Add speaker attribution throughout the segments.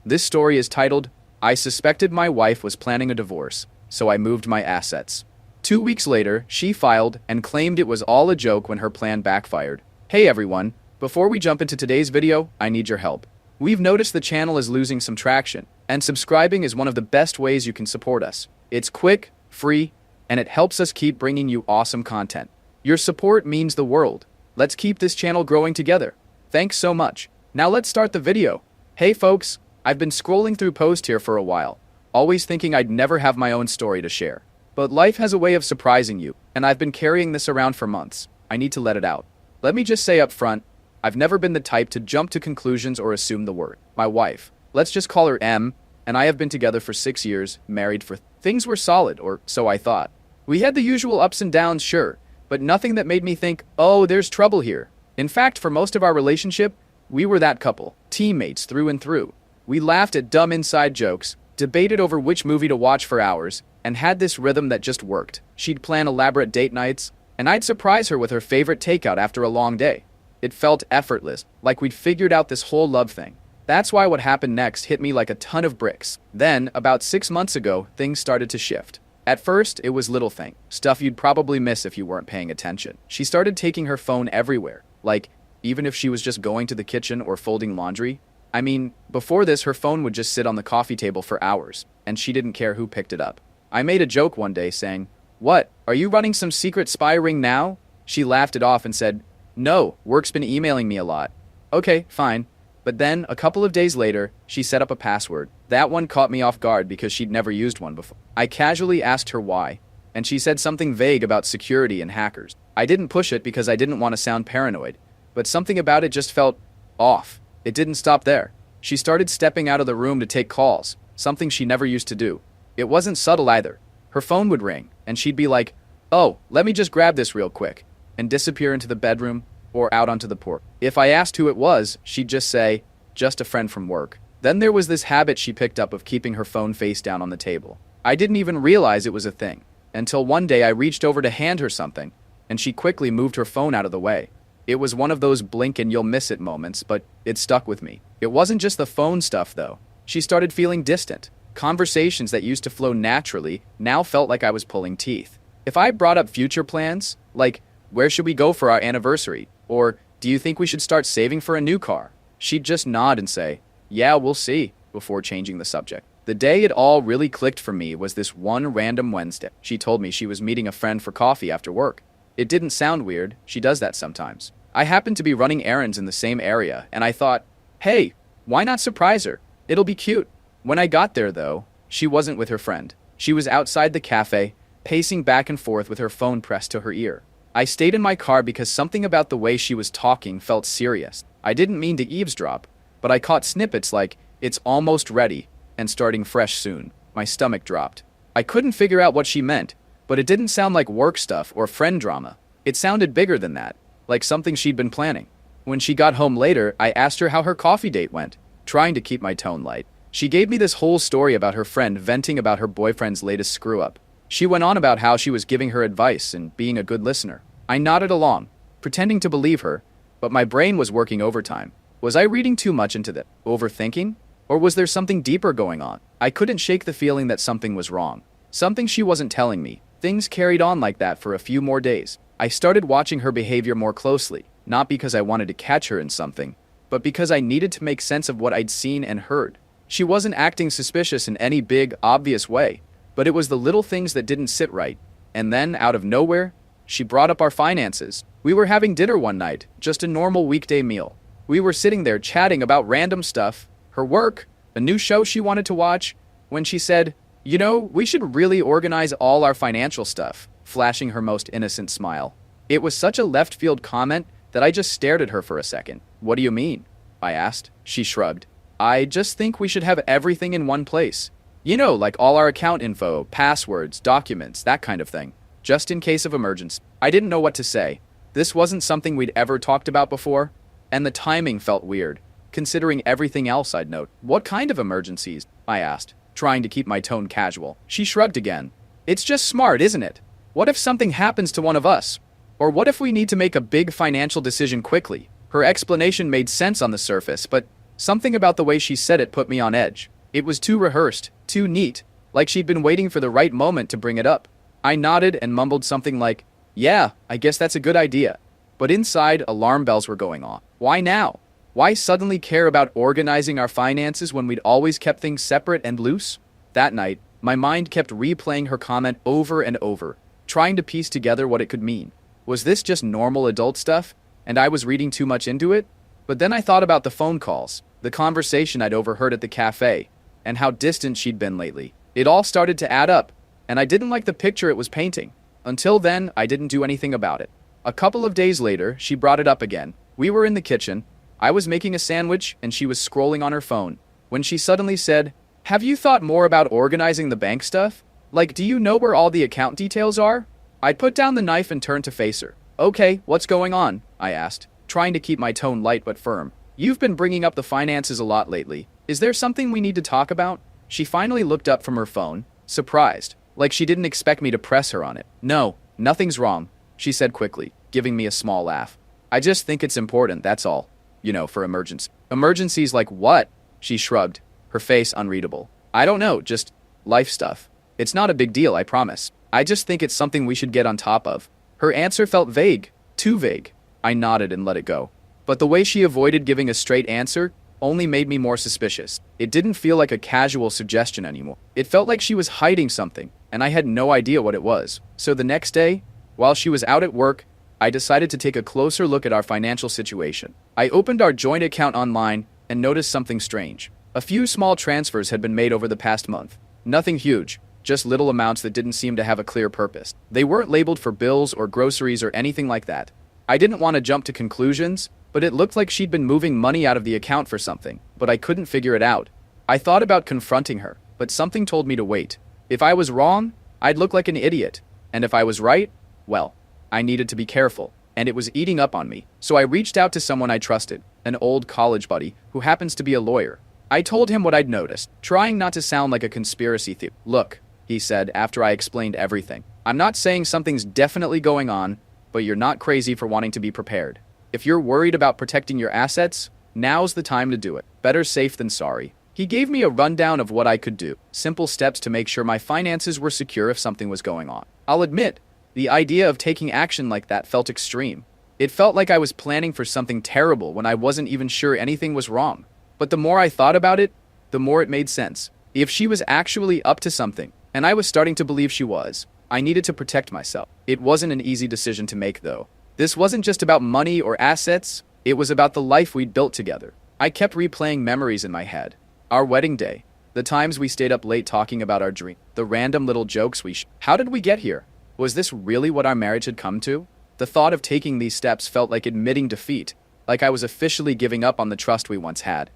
Speaker 1: This story is titled, I Suspected My Wife Was Planning a Divorce, so I Moved My Assets. 2 weeks later, she filed and claimed it was all a joke when her plan backfired. Hey everyone, before we jump into today's video, I need your help. We've noticed the channel is losing some traction, and subscribing is one of the best ways you can support us. It's quick, free, and it helps us keep bringing you awesome content. Your support means the world. Let's keep this channel growing together. Thanks so much. Now let's start the video. Hey folks, I've been scrolling through posts here for a while, always thinking I'd never have my own story to share. But life has a way of surprising you, and I've been carrying this around for months. I need to let it out. Let me just say up front, I've never been the type to jump to conclusions or assume the word. My wife, let's just call her M, and I have been together for 6 years, married for things were solid, or so I thought. We had the usual ups and downs, sure, but nothing that made me think, oh, there's trouble here. In fact, for most of our relationship, we were that couple, teammates through and through. We laughed at dumb inside jokes, debated over which movie to watch for hours, and had this rhythm that just worked. She'd plan elaborate date nights, and I'd surprise her with her favorite takeout after a long day. It felt effortless, like we'd figured out this whole love thing. That's why what happened next hit me like a ton of bricks. Then, about 6 months ago, things started to shift. At first, it was little thing, stuff you'd probably miss if you weren't paying attention. She started taking her phone everywhere, like, even if she was just going to the kitchen or folding laundry. I mean, before this, her phone would just sit on the coffee table for hours, and she didn't care who picked it up. I made a joke one day saying, "What, are you running some secret spy ring now?" She laughed it off and said, "No, work's been emailing me a lot." Okay, fine. But then, a couple of days later, she set up a password. That one caught me off guard because she'd never used one before. I casually asked her why, and she said something vague about security and hackers. I didn't push it because I didn't want to sound paranoid, but something about it just felt off. It didn't stop there. She started stepping out of the room to take calls, something she never used to do. It wasn't subtle either. Her phone would ring, and she'd be like, "Oh, let me just grab this real quick," and disappear into the bedroom or out onto the porch. If I asked who it was, she'd just say, "Just a friend from work." Then there was this habit she picked up of keeping her phone face down on the table. I didn't even realize it was a thing, until one day I reached over to hand her something, and she quickly moved her phone out of the way. It was one of those blink and you'll miss it moments, but it stuck with me. It wasn't just the phone stuff though. She started feeling distant. Conversations that used to flow naturally now felt like I was pulling teeth. If I brought up future plans, like, where should we go for our anniversary? Or, do you think we should start saving for a new car? She'd just nod and say, "Yeah, we'll see," before changing the subject. The day it all really clicked for me was this one random Wednesday. She told me she was meeting a friend for coffee after work. It didn't sound weird, she does that sometimes. I happened to be running errands in the same area, and I thought, hey, why not surprise her? It'll be cute. When I got there, though, she wasn't with her friend. She was outside the cafe, pacing back and forth with her phone pressed to her ear. I stayed in my car because something about the way she was talking felt serious. I didn't mean to eavesdrop, but I caught snippets like, "It's almost ready," and "starting fresh soon." My stomach dropped. I couldn't figure out what she meant, but it didn't sound like work stuff or friend drama. It sounded bigger than that, like something she'd been planning. When she got home later, I asked her how her coffee date went, trying to keep my tone light. She gave me this whole story about her friend venting about her boyfriend's latest screw-up. She went on about how she was giving her advice and being a good listener. I nodded along, pretending to believe her, but my brain was working overtime. Was I reading too much into that? Overthinking? Or was there something deeper going on? I couldn't shake the feeling that something was wrong. Something she wasn't telling me. Things carried on like that for a few more days. I started watching her behavior more closely, not because I wanted to catch her in something, but because I needed to make sense of what I'd seen and heard. She wasn't acting suspicious in any big, obvious way, but it was the little things that didn't sit right. And then, out of nowhere, she brought up our finances. We were having dinner one night, just a normal weekday meal. We were sitting there chatting about random stuff, her work, a new show she wanted to watch, when she said, "You know, we should really organize all our financial stuff," flashing her most innocent smile. It was such a left-field comment that I just stared at her for a second. "What do you mean?" I asked. She shrugged. "I just think we should have everything in one place. You know, like all our account info, passwords, documents, that kind of thing. Just in case of emergency." I didn't know what to say. This wasn't something we'd ever talked about before, and the timing felt weird, considering everything else I'd note. "What kind of emergencies?" I asked, trying to keep my tone casual. She shrugged again. "It's just smart, isn't it? What if something happens to one of us? Or what if we need to make a big financial decision quickly?" Her explanation made sense on the surface, but Something about the way she said it put me on edge. It was too rehearsed, too neat, like she'd been waiting for the right moment to bring it up. I nodded and mumbled something like, "Yeah, I guess that's a good idea." But inside, alarm bells were going off. Why now? Why suddenly care about organizing our finances when we'd always kept things separate and loose? That night, my mind kept replaying her comment over and over, trying to piece together what it could mean. Was this just normal adult stuff, and I was reading too much into it? But then I thought about the phone calls, the conversation I'd overheard at the cafe, and how distant she'd been lately. It all started to add up, and I didn't like the picture it was painting. Until then, I didn't do anything about it. A couple of days later, she brought it up again. We were in the kitchen. I was making a sandwich, and she was scrolling on her phone, when she suddenly said, "Have you thought more about organizing the bank stuff? Like, do you know where all the account details are?" I put down the knife and turned to face her. "Okay, what's going on?" I asked, trying to keep my tone light but firm. "You've been bringing up the finances a lot lately. Is there something we need to talk about?" She finally looked up from her phone, surprised, like she didn't expect me to press her on it. "No, nothing's wrong," she said quickly, giving me a small laugh. "I just think it's important, that's all. You know, for emergencies." "Emergencies like what?" She shrugged, her face unreadable. "I don't know, just life stuff. It's not a big deal, I promise. I just think it's something we should get on top of." Her answer felt vague, too vague. I nodded and let it go. But the way she avoided giving a straight answer only made me more suspicious. It didn't feel like a casual suggestion anymore. It felt like she was hiding something, and I had no idea what it was. So the next day, while she was out at work, I decided to take a closer look at our financial situation. I opened our joint account online and noticed something strange. A few small transfers had been made over the past month. Nothing huge, just little amounts that didn't seem to have a clear purpose. They weren't labeled for bills or groceries or anything like that. I didn't want to jump to conclusions, but it looked like she'd been moving money out of the account for something, but I couldn't figure it out. I thought about confronting her, but something told me to wait. If I was wrong, I'd look like an idiot, and if I was right, well, I needed to be careful, and it was eating up on me. So I reached out to someone I trusted, an old college buddy who happens to be a lawyer. I told him what I'd noticed, trying not to sound like a conspiracy theorist. "Look," he said after I explained everything, "I'm not saying something's definitely going on, but you're not crazy for wanting to be prepared. If you're worried about protecting your assets, now's the time to do it. Better safe than sorry." He gave me a rundown of what I could do, simple steps to make sure my finances were secure if something was going on. I'll admit, the idea of taking action like that felt extreme. It felt like I was planning for something terrible when I wasn't even sure anything was wrong. But the more I thought about it, the more it made sense. If she was actually up to something, and I was starting to believe she was, I needed to protect myself. It wasn't an easy decision to make, though. This wasn't just about money or assets, it was about the life we'd built together. I kept replaying memories in my head. Our wedding day, the times we stayed up late talking about our dream, the random little jokes How did we get here? Was this really what our marriage had come to? The thought of taking these steps felt like admitting defeat, like I was officially giving up on the trust we once had.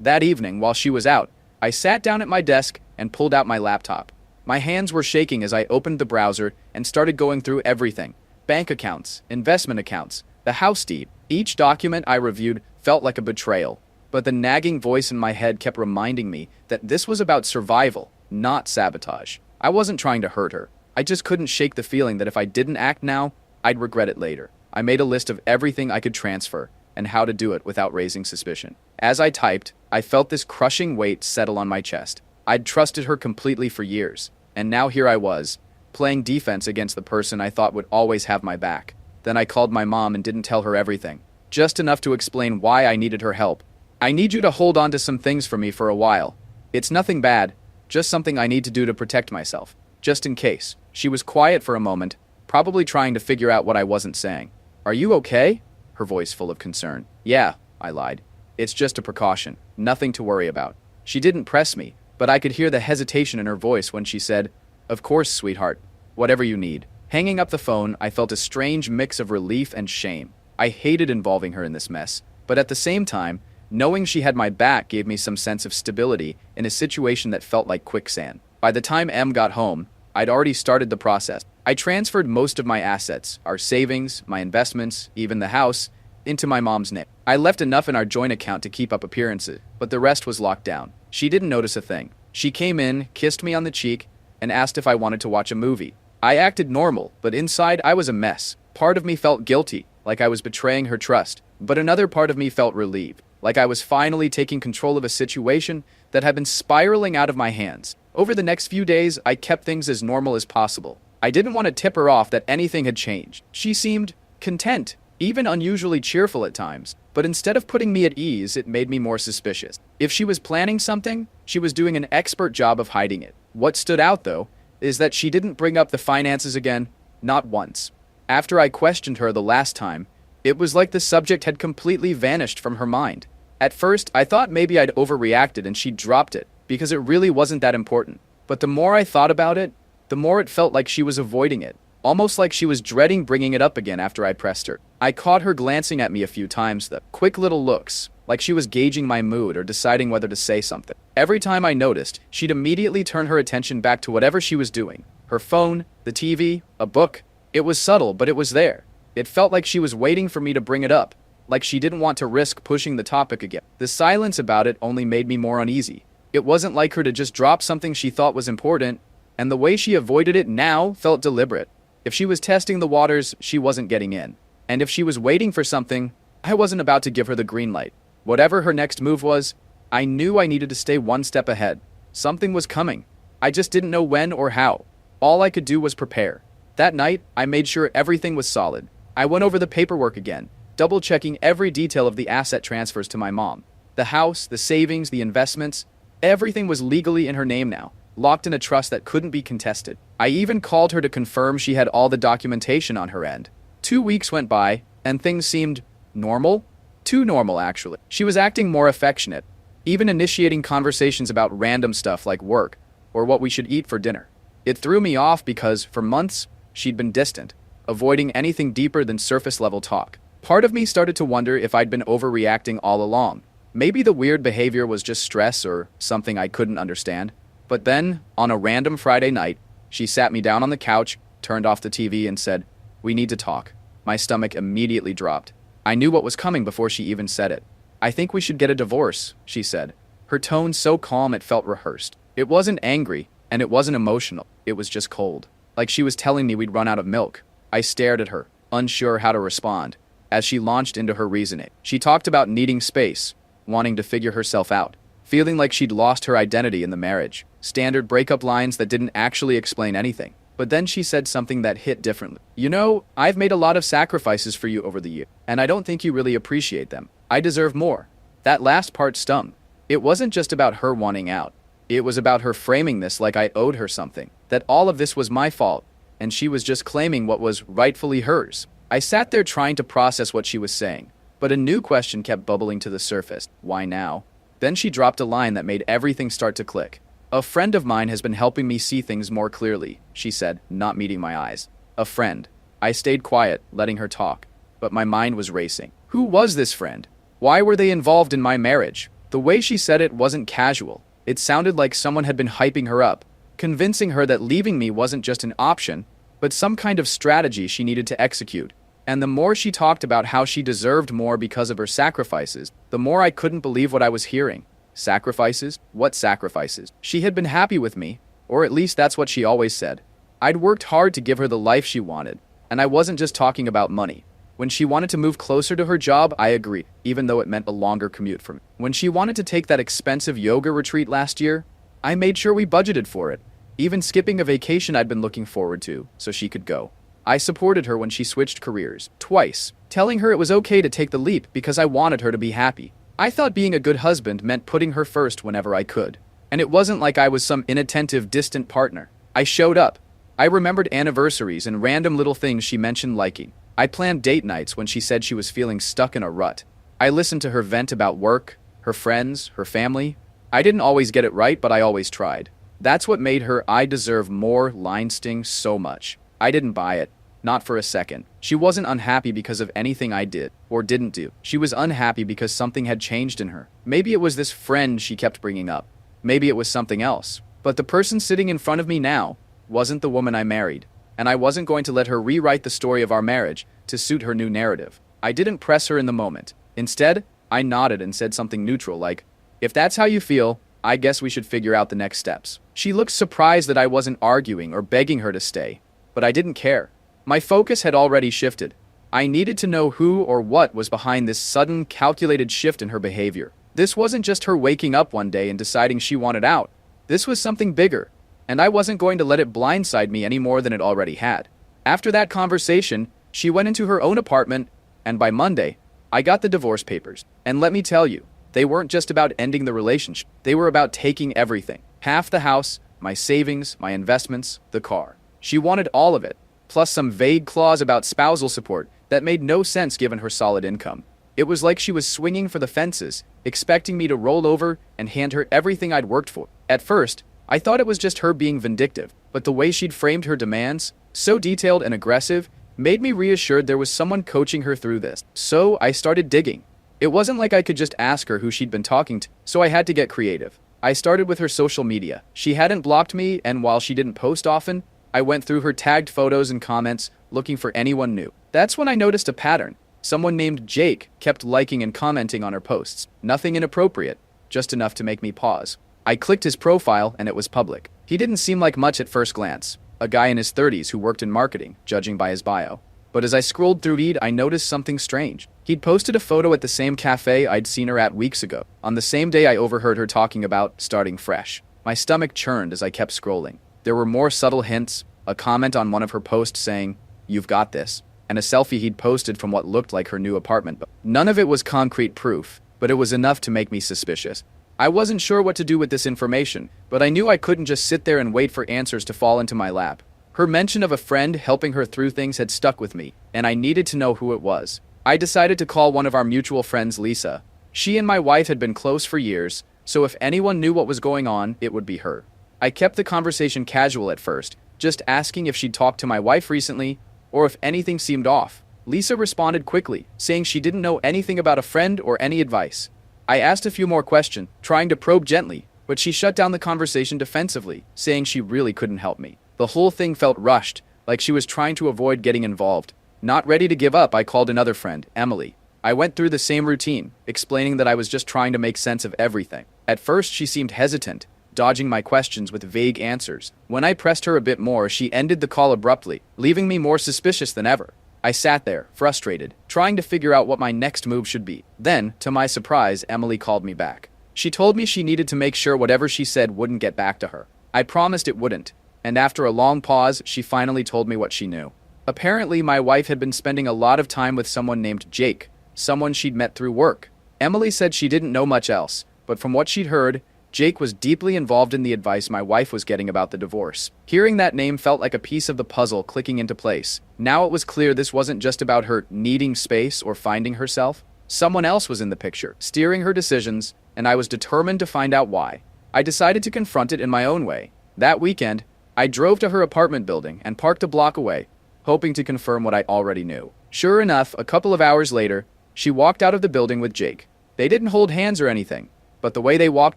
Speaker 1: That evening, while she was out, I sat down at my desk and pulled out my laptop. My hands were shaking as I opened the browser and started going through everything. Bank accounts, investment accounts, the house deed. Each document I reviewed felt like a betrayal, but the nagging voice in my head kept reminding me that this was about survival, not sabotage. I wasn't trying to hurt her. I just couldn't shake the feeling that if I didn't act now, I'd regret it later. I made a list of everything I could transfer and how to do it without raising suspicion. As I typed, I felt this crushing weight settle on my chest. I'd trusted her completely for years, and now here I was, playing defense against the person I thought would always have my back. Then I called my mom and didn't tell her everything, just enough to explain why I needed her help. "I need you to hold on to some things for me for a while. It's nothing bad, just something I need to do to protect myself, just in case." She was quiet for a moment, probably trying to figure out what I wasn't saying. "Are you okay?" Her voice full of concern. "Yeah," I lied. "It's just a precaution, nothing to worry about." She didn't press me, but I could hear the hesitation in her voice when she said, "Of course, sweetheart. Whatever you need." Hanging up the phone, I felt a strange mix of relief and shame. I hated involving her in this mess, but at the same time, knowing she had my back gave me some sense of stability in a situation that felt like quicksand. By the time Em got home, I'd already started the process. I transferred most of my assets, our savings, my investments, even the house, into my mom's name. I left enough in our joint account to keep up appearances, but the rest was locked down. She didn't notice a thing. She came in, kissed me on the cheek, and asked if I wanted to watch a movie. I acted normal, but inside I was a mess. Part of me felt guilty, like I was betraying her trust, but another part of me felt relieved. like I was finally taking control of a situation that had been spiraling out of my hands. Over the next few days, I kept things as normal as possible. I didn't want to tip her off that anything had changed. She seemed content, even unusually cheerful at times. But instead of putting me at ease, it made me more suspicious. If she was planning something, she was doing an expert job of hiding it. What stood out, though, is that she didn't bring up the finances again, not once. After I questioned her the last time, it was like the subject had completely vanished from her mind. At first, I thought maybe I'd overreacted and she dropped it, because it really wasn't that important. But the more I thought about it, the more it felt like she was avoiding it. Almost like she was dreading bringing it up again after I pressed her. I caught her glancing at me a few times, the quick little looks, like she was gauging my mood or deciding whether to say something. Every time I noticed, she'd immediately turn her attention back to whatever she was doing. Her phone, the TV, a book. It was subtle, but it was there. It felt like she was waiting for me to bring it up, like she didn't want to risk pushing the topic again. The silence about it only made me more uneasy. It wasn't like her to just drop something she thought was important, and the way she avoided it now felt deliberate. If she was testing the waters, she wasn't getting in. And if she was waiting for something, I wasn't about to give her the green light. Whatever her next move was, I knew I needed to stay one step ahead. Something was coming. I just didn't know when or how. All I could do was prepare. That night, I made sure everything was solid. I went over the paperwork again, double-checking every detail of the asset transfers to my mom. The house, the savings, the investments, everything was legally in her name now, locked in a trust that couldn't be contested. I even called her to confirm she had all the documentation on her end. 2 weeks went by, and things seemed normal? Too normal, actually. She was acting more affectionate, even initiating conversations about random stuff like work, or what we should eat for dinner. It threw me off because, for months, she'd been distant, avoiding anything deeper than surface-level talk. Part of me started to wonder if I'd been overreacting all along. Maybe the weird behavior was just stress or something I couldn't understand. But then, on a random Friday night, she sat me down on the couch, turned off the TV, and said, "We need to talk." My stomach immediately dropped. I knew what was coming before she even said it. "I think we should get a divorce," she said. Her tone so calm it felt rehearsed. It wasn't angry, and it wasn't emotional. It was just cold. Like she was telling me we'd run out of milk. I stared at her, unsure how to respond. As she launched into her reasoning, she talked about needing space, wanting to figure herself out, feeling like she'd lost her identity in the marriage. Standard breakup lines that didn't actually explain anything. But then she said something that hit differently. "You know, I've made a lot of sacrifices for you over the years, and I don't think you really appreciate them. I deserve more." That last part stung. It wasn't just about her wanting out. It was about her framing this like I owed her something, that all of this was my fault, and she was just claiming what was rightfully hers. I sat there trying to process what she was saying, but a new question kept bubbling to the surface. Why now? Then she dropped a line that made everything start to click. "A friend of mine has been helping me see things more clearly," she said, not meeting my eyes. A friend. I stayed quiet, letting her talk, but my mind was racing. Who was this friend? Why were they involved in my marriage? The way she said it wasn't casual. It sounded like someone had been hyping her up, convincing her that leaving me wasn't just an option, but some kind of strategy she needed to execute. And the more she talked about how she deserved more because of her sacrifices, the more I couldn't believe what I was hearing. Sacrifices? What sacrifices? She had been happy with me, or at least that's what she always said. I'd worked hard to give her the life she wanted, and I wasn't just talking about money. When she wanted to move closer to her job, I agreed, even though it meant a longer commute for me. When she wanted to take that expensive yoga retreat last year, I made sure we budgeted for it, even skipping a vacation I'd been looking forward to, so she could go. I supported her when she switched careers, twice, telling her it was okay to take the leap because I wanted her to be happy. I thought being a good husband meant putting her first whenever I could. And it wasn't like I was some inattentive, distant partner. I showed up. I remembered anniversaries and random little things she mentioned liking. I planned date nights when she said she was feeling stuck in a rut. I listened to her vent about work, her friends, her family. I didn't always get it right, but I always tried. That's what made her "I deserve more" line sting so much. I didn't buy it. Not for a second. She wasn't unhappy because of anything I did or didn't do. She was unhappy because something had changed in her. Maybe it was this friend she kept bringing up. Maybe it was something else. But the person sitting in front of me now wasn't the woman I married. And I wasn't going to let her rewrite the story of our marriage to suit her new narrative. I didn't press her in the moment. Instead, I nodded and said something neutral like, "If that's how you feel, I guess we should figure out the next steps." She looked surprised that I wasn't arguing or begging her to stay. But I didn't care. My focus had already shifted. I needed to know who or what was behind this sudden, calculated shift in her behavior. This wasn't just her waking up one day and deciding she wanted out. This was something bigger, and I wasn't going to let it blindside me any more than it already had. After that conversation, she went into her own apartment, and by Monday, I got the divorce papers. And let me tell you, they weren't just about ending the relationship. They were about taking everything. Half the house, my savings, my investments, the car. She wanted all of it, plus some vague clause about spousal support that made no sense given her solid income. It was like she was swinging for the fences, expecting me to roll over and hand her everything I'd worked for. At first, I thought it was just her being vindictive, but the way she'd framed her demands, so detailed and aggressive, made me reassured there was someone coaching her through this. So I started digging. It wasn't like I could just ask her who she'd been talking to, so I had to get creative. I started with her social media. She hadn't blocked me, and while she didn't post often, I went through her tagged photos and comments, looking for anyone new. That's when I noticed a pattern. Someone named Jake kept liking and commenting on her posts. Nothing inappropriate, just enough to make me pause. I clicked his profile and it was public. He didn't seem like much at first glance. A guy in his 30s who worked in marketing, judging by his bio. But as I scrolled through feed, I noticed something strange. He'd posted a photo at the same cafe I'd seen her at weeks ago. On the same day, I overheard her talking about starting fresh. My stomach churned as I kept scrolling. There were more subtle hints, a comment on one of her posts saying, "You've got this," and a selfie he'd posted from what looked like her new apartment. None of it was concrete proof, but it was enough to make me suspicious. I wasn't sure what to do with this information, but I knew I couldn't just sit there and wait for answers to fall into my lap. Her mention of a friend helping her through things had stuck with me, and I needed to know who it was. I decided to call one of our mutual friends, Lisa. She and my wife had been close for years, so if anyone knew what was going on, it would be her. I kept the conversation casual at first, just asking if she'd talked to my wife recently, or if anything seemed off. Lisa responded quickly, saying she didn't know anything about a friend or any advice. I asked a few more questions, trying to probe gently, but she shut down the conversation defensively, saying she really couldn't help me. The whole thing felt rushed, like she was trying to avoid getting involved. Not ready to give up, I called another friend, Emily. I went through the same routine, explaining that I was just trying to make sense of everything. At first, she seemed hesitant, dodging my questions with vague answers. When I pressed her a bit more, she ended the call abruptly, leaving me more suspicious than ever. I sat there, frustrated, trying to figure out what my next move should be. Then, to my surprise, Emily called me back. She told me she needed to make sure whatever she said wouldn't get back to her. I promised it wouldn't, and after a long pause, she finally told me what she knew. Apparently, my wife had been spending a lot of time with someone named Jake, someone she'd met through work. Emily said she didn't know much else, but from what she'd heard, Jake was deeply involved in the advice my wife was getting about the divorce. Hearing that name felt like a piece of the puzzle clicking into place. Now it was clear this wasn't just about her needing space or finding herself. Someone else was in the picture, steering her decisions, and I was determined to find out why. I decided to confront it in my own way. That weekend, I drove to her apartment building and parked a block away, hoping to confirm what I already knew. Sure enough, a couple of hours later, she walked out of the building with Jake. They didn't hold hands or anything, but the way they walked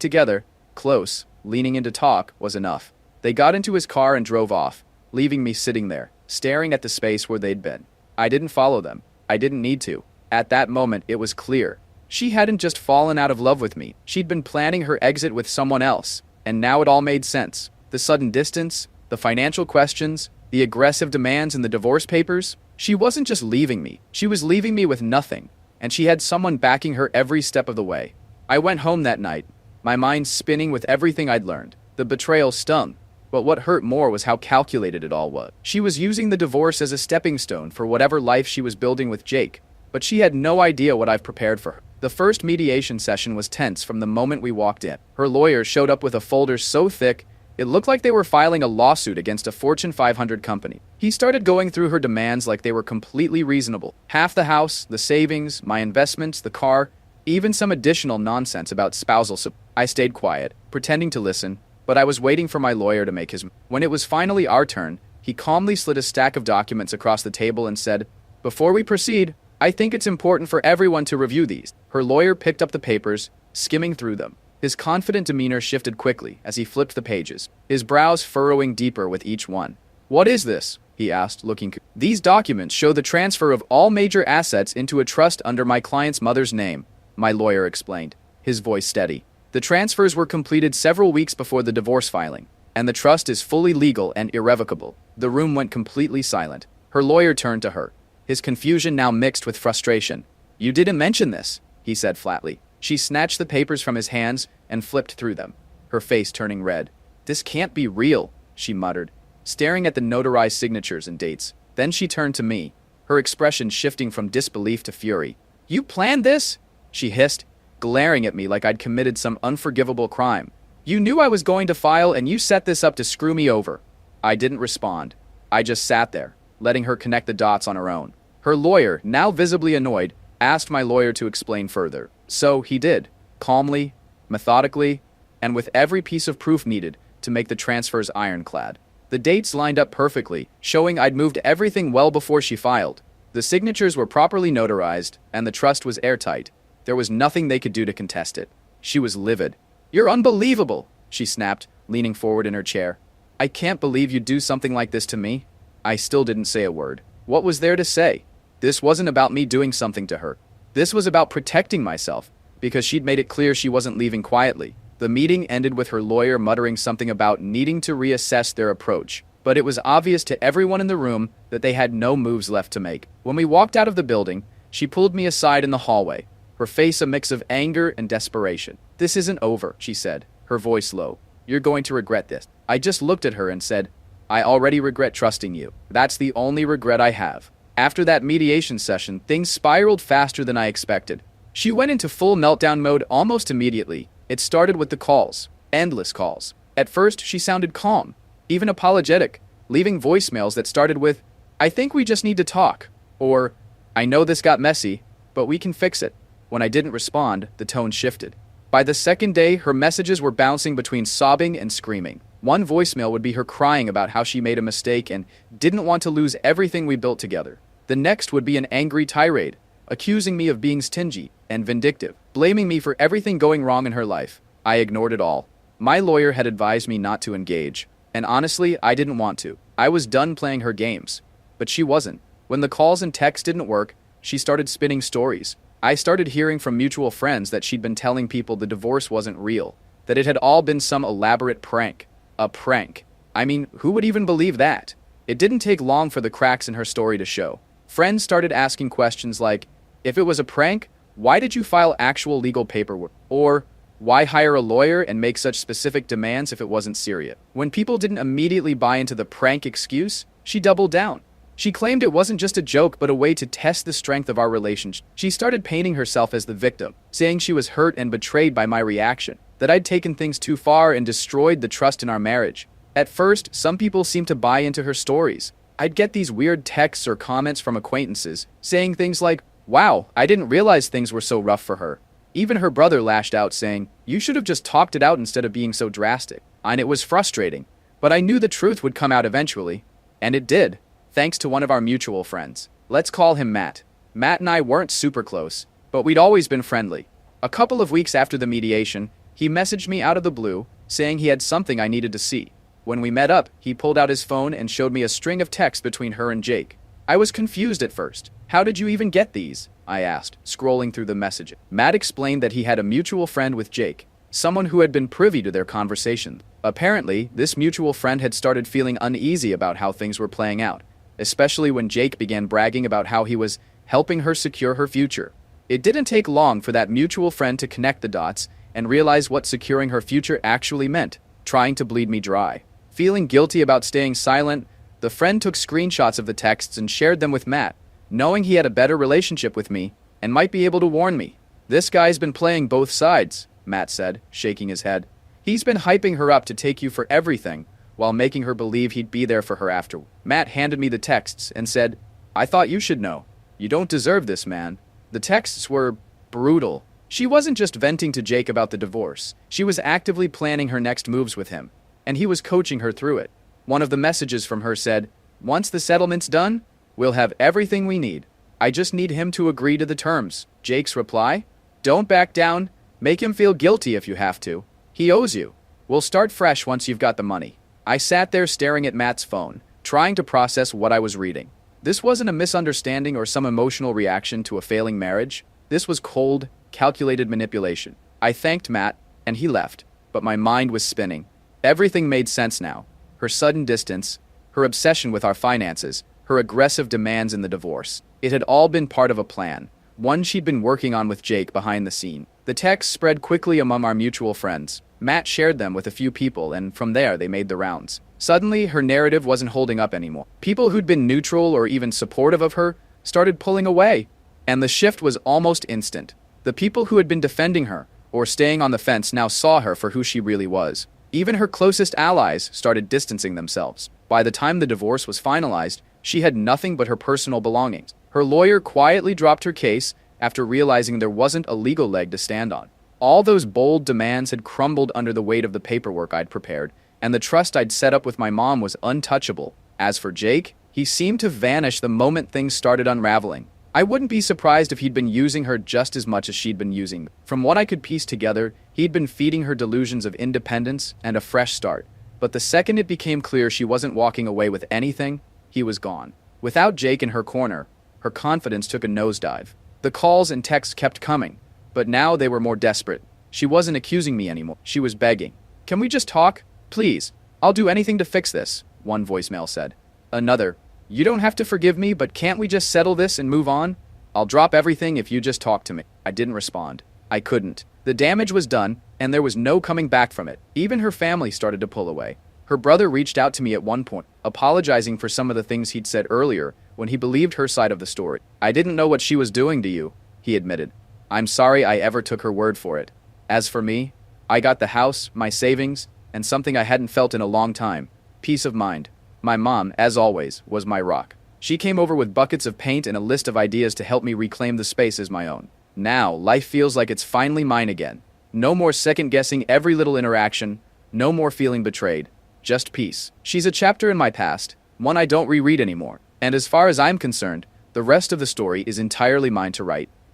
Speaker 1: together, close, leaning in to talk, was enough. They got into his car and drove off, leaving me sitting there, staring at the space where they'd been. I didn't follow them. I didn't need to. At that moment, it was clear. She hadn't just fallen out of love with me. She'd been planning her exit with someone else, and now it all made sense. The sudden distance, the financial questions, the aggressive demands in the divorce papers. She wasn't just leaving me. She was leaving me with nothing, and she had someone backing her every step of the way. I went home that night, my mind spinning with everything I'd learned. The betrayal stung, but what hurt more was how calculated it all was. She was using the divorce as a stepping stone for whatever life she was building with Jake, but she had no idea what I've prepared for her. The first mediation session was tense from the moment we walked in. Her lawyer showed up with a folder so thick, it looked like they were filing a lawsuit against a Fortune 500 company. He started going through her demands like they were completely reasonable. Half the house, the savings, my investments, the car, even some additional nonsense about spousal support. I stayed quiet, pretending to listen, but I was waiting for my lawyer to make his move. When it was finally our turn, he calmly slid a stack of documents across the table and said, "Before we proceed, I think it's important for everyone to review these." Her lawyer picked up the papers, skimming through them. His confident demeanor shifted quickly as he flipped the pages, his brows furrowing deeper with each one. "What is this?" he asked, looking. "These documents show the transfer of all major assets into a trust under my client's mother's name," my lawyer explained, his voice steady. "The transfers were completed several weeks before the divorce filing, and the trust is fully legal and irrevocable." The room went completely silent. Her lawyer turned to her. his confusion now mixed with frustration. "You didn't mention this," he said flatly. She snatched the papers from his hands and flipped through them, her face turning red. "This can't be real," she muttered, staring at the notarized signatures and dates. Then she turned to me, her expression shifting from disbelief to fury. "You planned this?" she hissed, glaring at me like I'd committed some unforgivable crime. "You knew I was going to file and you set this up to screw me over." I didn't respond. I just sat there, letting her connect the dots on her own. Her lawyer, now visibly annoyed, asked my lawyer to explain further. So he did, calmly, methodically, and with every piece of proof needed to make the transfers ironclad. The dates lined up perfectly, showing I'd moved everything well before she filed. The signatures were properly notarized, and the trust was airtight. There was nothing they could do to contest it. She was livid. "You're unbelievable," she snapped, leaning forward in her chair. "I can't believe you'd do something like this to me." I still didn't say a word. What was there to say? This wasn't about me doing something to her. This was about protecting myself, because she'd made it clear she wasn't leaving quietly. The meeting ended with her lawyer muttering something about needing to reassess their approach, but it was obvious to everyone in the room that they had no moves left to make. When we walked out of the building, she pulled me aside in the hallway, her face a mix of anger and desperation. "This isn't over," she said, her voice low. "You're going to regret this." I just looked at her and said, "I already regret trusting you. That's the only regret I have." After that mediation session, things spiraled faster than I expected. She went into full meltdown mode almost immediately. It started with the calls, endless calls. At first, she sounded calm, even apologetic, leaving voicemails that started with, "I think we just need to talk," or, "I know this got messy, but we can fix it." When I didn't respond, the tone shifted. By the second day, her messages were bouncing between sobbing and screaming. One voicemail would be her crying about how she made a mistake and didn't want to lose everything we built together. The next would be an angry tirade, accusing me of being stingy and vindictive, blaming me for everything going wrong in her life. I ignored it all. My lawyer had advised me not to engage, and honestly, I didn't want to. I was done playing her games. But she wasn't. When the calls and texts didn't work, she started spinning stories. I started hearing from mutual friends that she'd been telling people the divorce wasn't real, that it had all been some elaborate prank. A prank. I mean, who would even believe that? It didn't take long for the cracks in her story to show. Friends started asking questions like, "If it was a prank, why did you file actual legal paperwork?" Or, "Why hire a lawyer and make such specific demands if it wasn't serious?" When people didn't immediately buy into the prank excuse, she doubled down. She claimed it wasn't just a joke but a way to test the strength of our relationship. She started painting herself as the victim, saying she was hurt and betrayed by my reaction, that I'd taken things too far and destroyed the trust in our marriage. At first, some people seemed to buy into her stories. I'd get these weird texts or comments from acquaintances, saying things like, "Wow, I didn't realize things were so rough for her." Even her brother lashed out saying, "You should have just talked it out instead of being so drastic." And it was frustrating, but I knew the truth would come out eventually. And it did, thanks to one of our mutual friends. Let's call him Matt. Matt and I weren't super close, but we'd always been friendly. A couple of weeks after the mediation, he messaged me out of the blue, saying he had something I needed to see. When we met up, he pulled out his phone and showed me a string of texts between her and Jake. I was confused at first. "How did you even get these?" I asked, scrolling through the messages. Matt explained that he had a mutual friend with Jake, someone who had been privy to their conversation. Apparently, this mutual friend had started feeling uneasy about how things were playing out, especially when Jake began bragging about how he was helping her secure her future. It didn't take long for that mutual friend to connect the dots and realize what securing her future actually meant, trying to bleed me dry. Feeling guilty about staying silent, the friend took screenshots of the texts and shared them with Matt, knowing he had a better relationship with me and might be able to warn me. "This guy's been playing both sides," Matt said, shaking his head. "He's been hyping her up to take you for everything, while making her believe he'd be there for her after." Matt handed me the texts and said, "I thought you should know. You don't deserve this, man." The texts were brutal. She wasn't just venting to Jake about the divorce. She was actively planning her next moves with him, and he was coaching her through it. One of the messages from her said, "Once the settlement's done, we'll have everything we need. I just need him to agree to the terms." Jake's reply, "Don't back down. Make him feel guilty if you have to. He owes you. We'll start fresh once you've got the money." I sat there staring at Matt's phone, trying to process what I was reading. This wasn't a misunderstanding or some emotional reaction to a failing marriage. This was cold, calculated manipulation. I thanked Matt, and he left, but my mind was spinning. Everything made sense now. Her sudden distance, her obsession with our finances, her aggressive demands in the divorce. It had all been part of a plan, one she'd been working on with Jake behind the scene. The texts spread quickly among our mutual friends. Matt shared them with a few people, and from there they made the rounds. Suddenly, her narrative wasn't holding up anymore. People who'd been neutral or even supportive of her started pulling away, and the shift was almost instant. The people who had been defending her or staying on the fence now saw her for who she really was. Even her closest allies started distancing themselves. By the time the divorce was finalized, she had nothing but her personal belongings. Her lawyer quietly dropped her case after realizing there wasn't a legal leg to stand on. All those bold demands had crumbled under the weight of the paperwork I'd prepared, and the trust I'd set up with my mom was untouchable. As for Jake, he seemed to vanish the moment things started unraveling. I wouldn't be surprised if he'd been using her just as much as she'd been using me. From what I could piece together, he'd been feeding her delusions of independence and a fresh start. But the second it became clear she wasn't walking away with anything, he was gone. Without Jake in her corner, her confidence took a nosedive. The calls and texts kept coming, but now they were more desperate. She wasn't accusing me anymore. She was begging. "Can we just talk? Please. I'll do anything to fix this," one voicemail said. Another, "You don't have to forgive me, but can't we just settle this and move on? I'll drop everything if you just talk to me." I didn't respond. I couldn't. The damage was done, and there was no coming back from it. Even her family started to pull away. Her brother reached out to me at one point, apologizing for some of the things he'd said earlier when he believed her side of the story. "I didn't know what she was doing to you," he admitted. "I'm sorry I ever took her word for it. As for me, I got the house, my savings, and something I hadn't felt in a long time: peace of mind. My mom, as always, was my rock. She came over with buckets of paint and a list of ideas to help me reclaim the space as my own. Now, life feels like it's finally mine again. No more second-guessing every little interaction, no more feeling betrayed. Just peace. She's a chapter in my past, one I don't reread anymore. And as far as I'm concerned, the rest of the story is entirely mine to write."